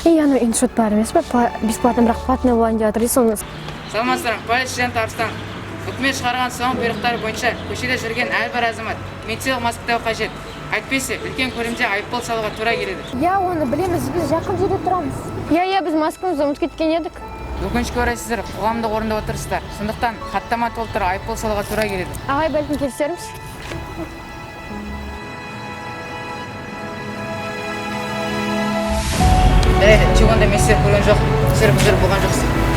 И аны иншот бар емес пе? Бесплатно бірақ платный болайын деп жатыр дейсіз оны. Саламатсыздар, полициядан табыстан. Үкімет шығарған соң бұйрықтары бойынша көшеде жүрген әрбір азамат медициналық маска тағу қажет. Әйтпесе, үлкен көлемде айыппұл салуға тура келеді. Я оны білеміз, біз жақын жерде тұрамыз. Я біз маскамызды ұмытып кеткен едік. Өкінішке орай сіздер қоғамдық орында отырсыздар. Сондықтан хаттама толтырып айыппұл салуға тура келеді. Ағай, бәлкім келісерміз. Жарайды, чегонда мен сіздер көрген жоқ, сіздер бұзыр болған жоқсыз.